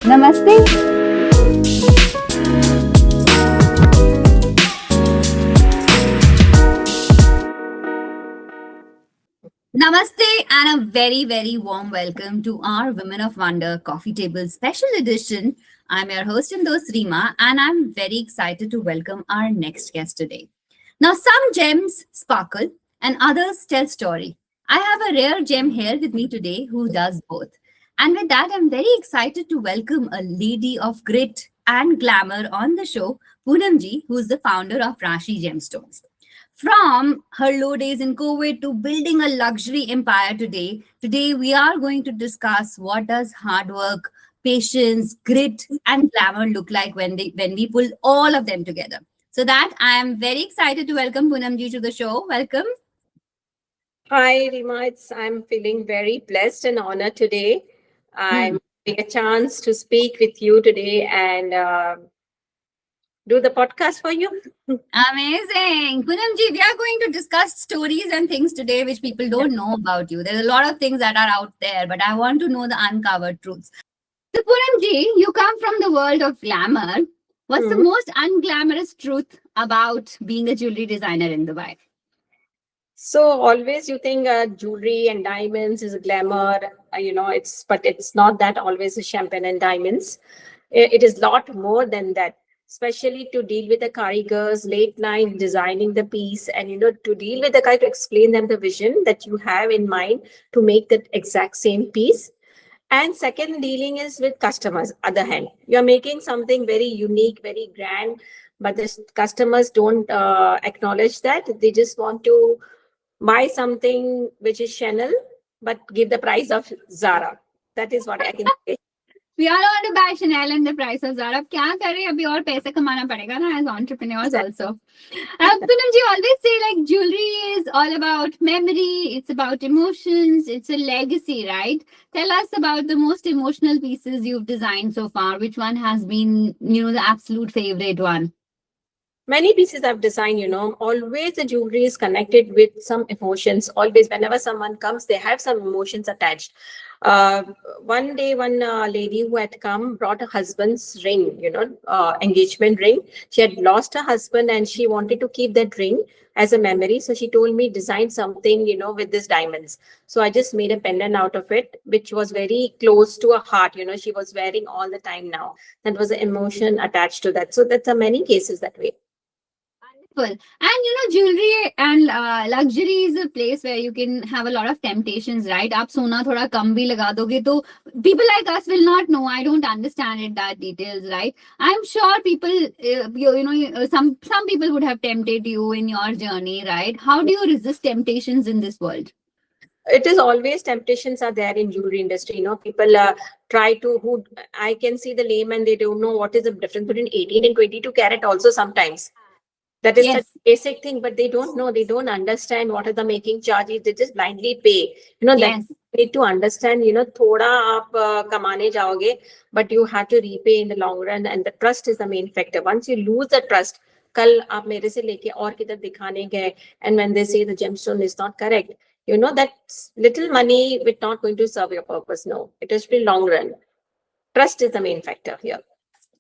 Namaste. Namaste and a very, very warm welcome to our Women of Wonder Coffee Table Special Edition. I'm your host and host Rima, and I'm very excited to welcome our next guest today. Now, some gems sparkle and others tell story. I have a rare gem here with me today who does both. And with that, I'm very excited to welcome a lady of grit and glamour on the show, Punam ji, who is the founder of RASHI Gemstones. From her low days in COVID to building a luxury empire today we are going to discuss what does hard work, patience, grit, and glamour look like when we pull all of them together. So that I am very excited to welcome Punamji to the show. Welcome. Hi, Rima. I'm feeling very blessed and honored today. Hmm. I'm getting a chance to speak with you today and do the podcast for you. Amazing. Punamji, we are going to discuss stories and things today which people don't know about you. There's a lot of things that are out there, but I want to know the uncovered truths. So, Punamji, you come from the world of glamour. What's the Mhm. most unglamorous truth about being a jewelry designer in Dubai? So always you think jewelry and diamonds is a glamour, but it's not that always a champagne and diamonds. It is lot more than that, especially to deal with the karigars late night designing the piece, and to deal with the guy to explain them the vision that you have in mind to make that exact same piece. And second, dealing is with customers. Other hand, you're making something very unique, very grand, but the customers don't acknowledge that. They just want to buy something which is Chanel, but give the price of Zara. That is what I can say. We all want to buy Chanel and the price of Zara. अब क्या करें अभी और पैसे कमाना पड़ेगा ना as entrepreneurs also. Punamji always say like jewelry is all about memory, it's about emotions, it's a legacy, right? Tell us about the most emotional pieces you've designed so far. Which one has been, the absolute favorite one? Many pieces I've designed, always the jewelry is connected with some emotions. Always, whenever someone comes, they have some emotions attached. Uh, One day, one lady who had come brought her husband's ring, engagement ring. She had lost her husband and she wanted to keep that ring as a memory. So she told me, design something, with these diamonds. So I just made a pendant out of it, which was very close to her heart. She was wearing all the time now. That was an emotion attached to that. So that's a many cases that way. Wonderful. And jewelry and luxury is a place where you can have a lot of temptations, right? आप सोना थोड़ा कम भी लगा दोगे तो people like us will not know. I don't understand it that details, right? I'm sure people, some people would have tempted you in your journey, right? How do you resist temptations in this world? It is always temptations are there in jewelry industry. People try to who I can see the layman, they don't know what is the difference between 18 and 22 carat also sometimes. That is such Yes, a basic thing, but they don't know, they don't understand what are the making charges, they just blindly pay. That yes. need to understand, thoda aap kamane jaoge, but you have to repay in the long run, and the trust is the main factor. Once you lose the trust, kal aap mere se leke aur kidhar dikhane gaye, and when they say the gemstone is not correct, that little money is not going to serve your purpose. No, it is for long run. Trust is the main factor here.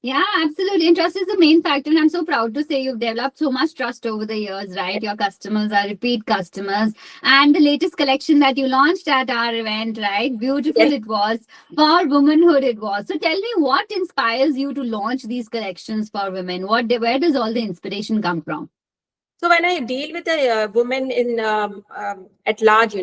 Yeah, absolutely. And trust is the main factor. And I'm so proud to say you've developed so much trust over the years, right? Your customers are repeat customers. And the latest collection that you launched at our event, right? Beautiful Yes. it was. For womanhood it was. So tell me, what inspires you to launch these collections for women? Where does all the inspiration come from? So when I deal with a woman in at large,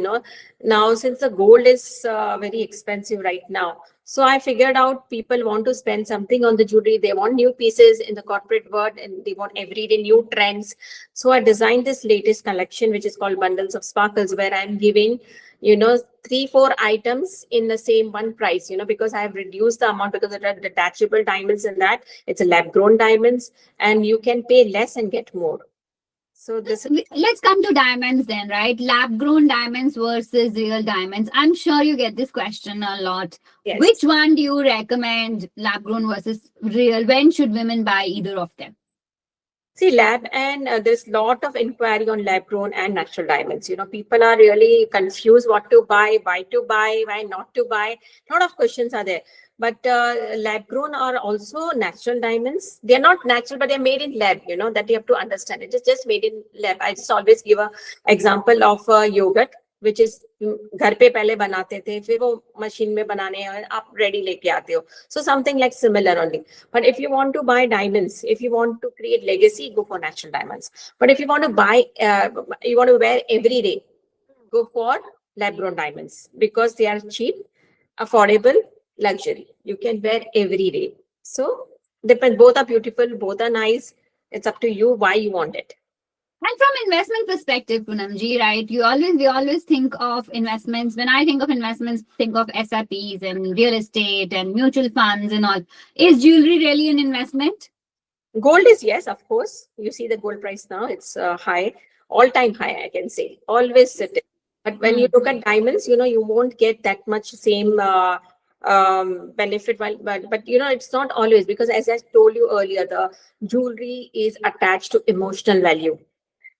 now since the gold is very expensive right now, so I figured out people want to spend something on the jewelry. They want new pieces in the corporate world, and they want everyday new trends. So I designed this latest collection, which is called Bundles of Sparkles, where I'm giving, 3-4 items in the same one price. Because I have reduced the amount because there are detachable diamonds in that. It's a lab grown diamonds, and you can pay less and get more. So this is Let's come to diamonds then, right? Lab grown diamonds versus real diamonds. I'm sure you get this question a lot. yes. Which one do you recommend, lab grown versus real? When should women buy either of them? See, lab and there's lot of inquiry on lab grown and natural diamonds. People are really confused what to buy, why not to buy. A lot of questions are there. But lab grown are also natural diamonds. They're not natural, but they're made in lab, that you have to understand. It is just made in lab. I just always give a example of yogurt, which is घर पे पहले बनाते थे, फिर वो machine में बनाने आप ready लेके आते हो. So something like similar only. But if you want to buy diamonds, if you want to create legacy, go for natural diamonds. But if you want to buy, you want to wear every day, go for lab grown diamonds because they are cheap, affordable, luxury. You can wear every day. So depends. Both are beautiful, both are nice. It's up to you why you want it. And from investment perspective, Punamji, right? We always think of investments. When I think of investments, think of SIPs and real estate and mutual funds and all. Is jewelry really an investment? Gold is, yes, of course. You see the gold price now, it's high, all-time high, I can say. Always sitting. But when you look at diamonds, you won't get that much same benefit. But it's not always, because as I told you earlier, the jewelry is attached to emotional value.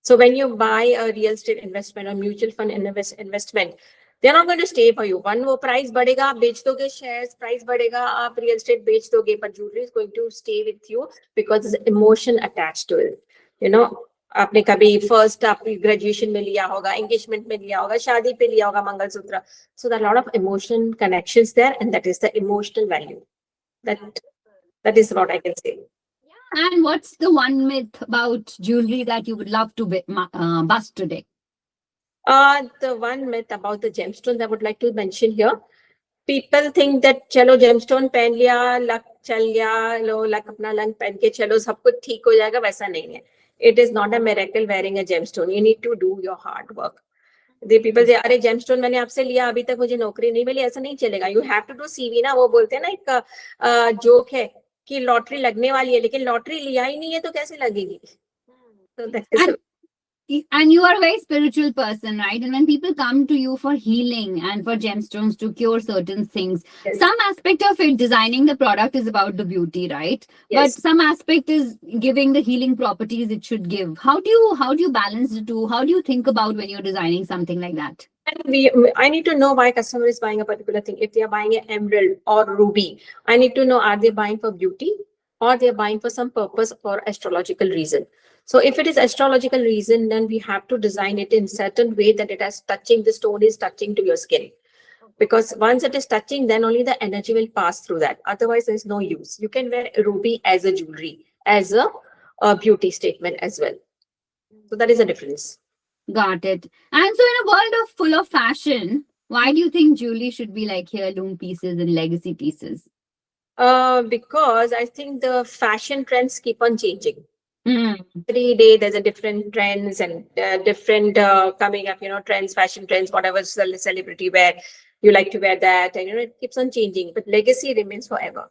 So when you buy a real estate investment or mutual fund investment, they're not going to stay for you. One, वो price बढ़ेगा, आप बेच दोगे shares, price बढ़ेगा, आप real estate बेच दोगे, but jewelry is going to stay with you because there's emotion attached to it. आपने कभी first आपकी graduation में लिया होगा, engagement में लिया होगा, शादी पे लिया होगा mangalsutra. So there are a lot of emotion connections there, and that is the emotional value. That is what I can say. And what's the one myth about jewelry that you would love to bust today? The one myth about the gemstones I would like to mention here. People think that चलो gemstone पहन लिया, luck चल गया, लो luck अपना lung पहन के चलो सब कुछ ठीक हो जाएगा, वैसा नहीं है. It is not a miracle wearing a gemstone. You need to do your hard work. The people say, अरे gemstone मैंने आपसे लिया, अभी तक मुझे नौकरी नहीं मिली, ऐसा नहीं चलेगा. You have to do CV ना. वो बोलते हैं ना, एक जोक है कि लॉटरी लगने वाली है, लेकिन लॉटरी लिया ही नहीं है तो कैसे लगेगी? So that is and you are a very spiritual person, right? And when people come to you for healing and for gemstones to cure certain things, yes. Some aspect of it, designing the product, is about the beauty, right? Yes. But some aspect is giving the healing properties it should give. How do you balance the two? How do you think about when you're designing something like that? And I need to know why customer is buying a particular thing. If they are buying an emerald or ruby, I need to know, are they buying for beauty or they are buying for some purpose or astrological reason? So if it is astrological reason, then we have to design it in certain way that it has touching, the stone is touching to your skin. Because once it is touching, then only the energy will pass through that. Otherwise, there is no use. You can wear ruby as a jewelry, as a beauty statement as well. So that is a difference. Got it. And so in a world full of fashion, why do you think jewelry should be like heirloom pieces and legacy pieces? Because I think the fashion trends keep on changing. Every day there's a different trends and different coming up, trends, fashion trends, whatever celebrity wear, you like to wear that, and it keeps on changing, but legacy remains forever.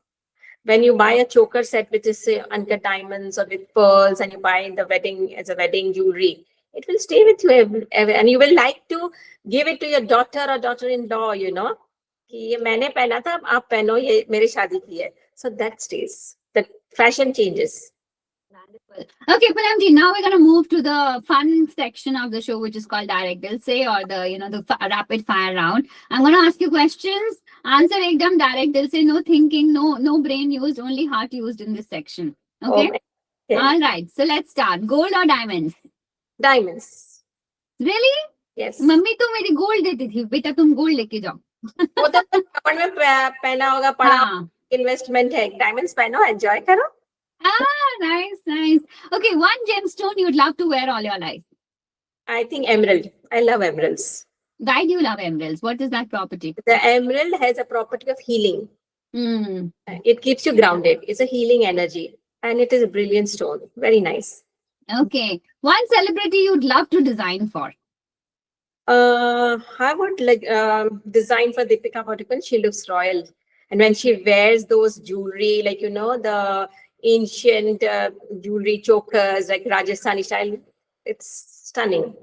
When you buy a choker set which is say uncut diamonds or with pearls, and you buy in the wedding as a wedding jewelry, it will stay with you ever, and you will like to give it to your daughter or daughter-in-law, कि ये मैंने पहना था, आप पहनो, ये मेरी शादी की है. So that stays. The fashion changes. Okay, Punamji, now we're going to move to the fun section of the show, which is called Direct Dil Se, or the rapid fire round. I'm going to ask you questions. Answer ekdam direct dil se, no thinking, no brain used, only heart used in this section. Okay? Okay. All right. So let's start. Gold or diamonds? Diamonds. Really? Yes. Mummy तो मेरी gold देती थी, बेटा तुम gold लेके जाओ. वो तो कपड़ में पहना होगा, पड़ा इन्वेस्टमेंट है. डायमंड्स पहनो, एंजॉय करो. Nice. Okay, one gemstone you'd love to wear all your life. I think emerald. I love emeralds. Why do you love emeralds? What is that property? The emerald has a property of healing. It keeps you grounded. It's a healing energy, and it is a brilliant stone. Very nice. Okay, one celebrity you'd love to design for. I would like design for Deepika Padukone. She looks royal, and when she wears those jewelry, like the ancient jewelry chokers, like Rajasthani style, it's stunning.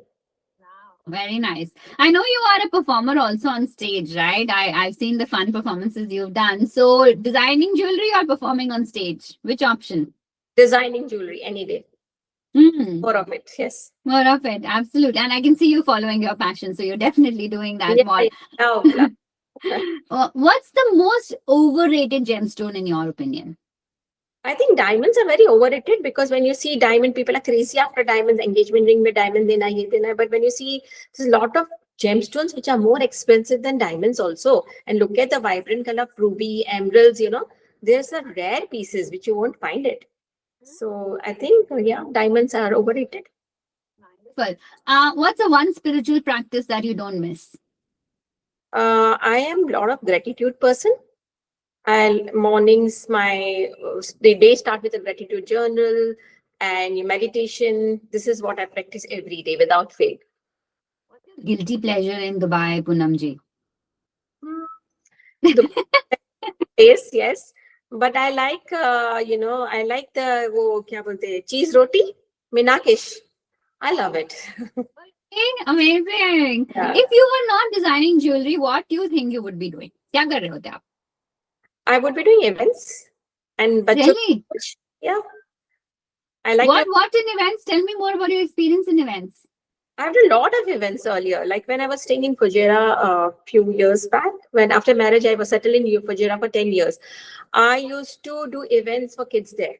Very nice. I know you are a performer also on stage, right? I've seen the fun performances you've done. So designing jewelry or performing on stage, which option? Designing jewelry any day. Hmm. More of it. Yes. More of it, absolutely. And I can see you following your passion, so you're definitely doing that Yeah. more. Yeah. Oh, What's the most overrated gemstone in your opinion? I think diamonds are very overrated because when you see diamond, people are crazy after diamonds, engagement ring with diamond, then I, then I. But when you see, there's a lot of gemstones which are more expensive than diamonds also. And look at the vibrant color of ruby, emeralds, there's a rare pieces which you won't find it. So I think, yeah, diamonds are overrated. Well, what's the one spiritual practice that you don't miss? I am a lot of gratitude person. And mornings, the day start with a gratitude journal and your meditation. This is what I practice every day without fail. Guilty pleasure in Dubai, Punamji. Hmm. The taste, yes, but I like, I like the वो क्या बोलते हैं cheese roti, minakish. I love it. Amazing. Yeah. If you were not designing jewelry, what do you think you would be doing? क्या कर रहे होते आप? I would be doing events and बच्चों Really? yeah, I like to. What in events? Tell me more about your experience in events. I had a lot of events earlier, like when I was staying in Fujairah a few years back. When after marriage, I was settled in Fujairah for 10 years. I used to do events for kids there.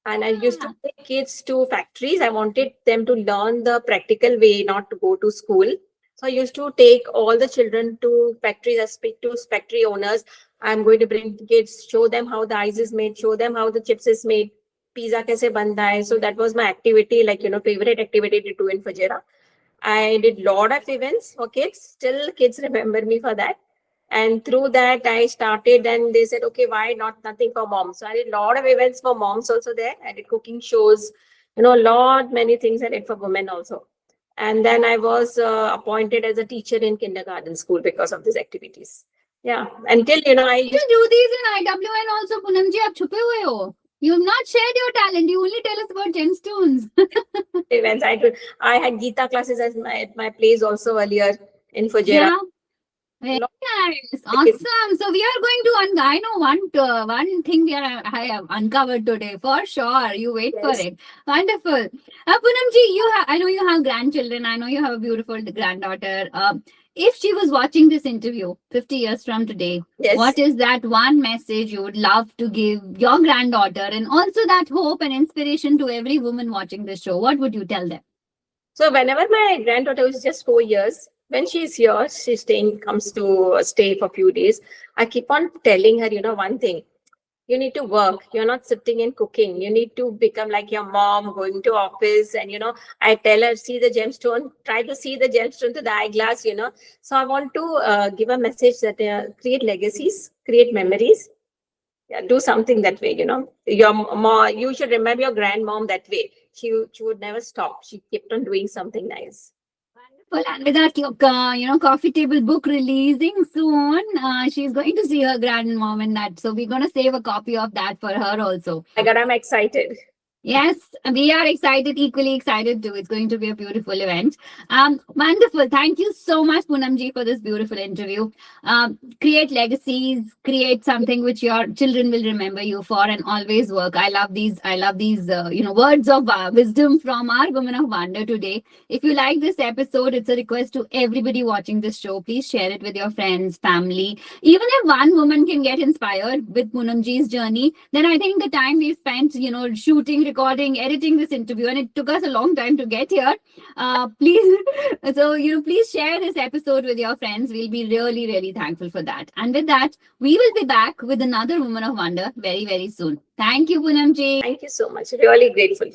And I used to take kids to factories. I wanted them to learn the practical way, not to go to school. So I used to take all the children to factories. I speak to factory owners. I'm going to bring kids, show them how the ice is made, show them how the chips is made, pizza kaise banta hai. So that was my activity, like, favorite activity to do in Fujairah. I did lot of events for kids. Still, kids remember me for that. And through that, I started, and they said, okay, why not nothing for moms? So I did a lot of events for moms also there. I did cooking shows, many things I did for women also. And then I was appointed as a teacher in kindergarten school because of these activities. Yeah, until, I You used do these in IWN also, Punamji. आप छुपे हुए हो. You have not shared your talent. You only tell us about gemstones. events. I had Gita classes at my place also earlier in Fujairah. Yeah. Very nice. Awesome. So we are going to I know one thing I have uncovered today for sure. You wait for Yes. it. Wonderful. Punamji, I know you have grandchildren. I know you have a beautiful granddaughter. If she was watching this interview 50 years from today, Yes. what is that one message you would love to give your granddaughter, and also that hope and inspiration to every woman watching this show? What would you tell them? So whenever my granddaughter was just 4 years, when she's here, comes to stay for a few days. I keep on telling her, one thing. You need to work. You're not sitting and cooking. You need to become like your mom, going to office. And, I tell her, see the gemstone, try to see the gemstone to the eyeglass, So I want to give a message that create legacies, create memories. Yeah, do something that way, Your mom, you should remember your grandmom that way. She would never stop. She kept on doing something nice. Well, and with that, coffee table book releasing soon, she's going to see her grandmom in that. So we're going to save a copy of that for her also. My God, I'm excited. Yes, we are excited, equally excited too. It's going to be a beautiful event. Wonderful. Thank you so much, Punamji, for this beautiful interview. Create legacies, create something which your children will remember you for, and always work. I love these, words of wisdom from our Women of Wonder today. If you like this episode, it's a request to everybody watching this show. Please share it with your friends, family. Even if one woman can get inspired with Punamji's journey, then I think the time we spent, shooting, recording, editing this interview, and it took us a long time to get here. Please share this episode with your friends. We'll be really, really thankful for that. And with that, we will be back with another Woman of Wonder very, very soon. Thank you, Punamji. Thank you so much. Really grateful.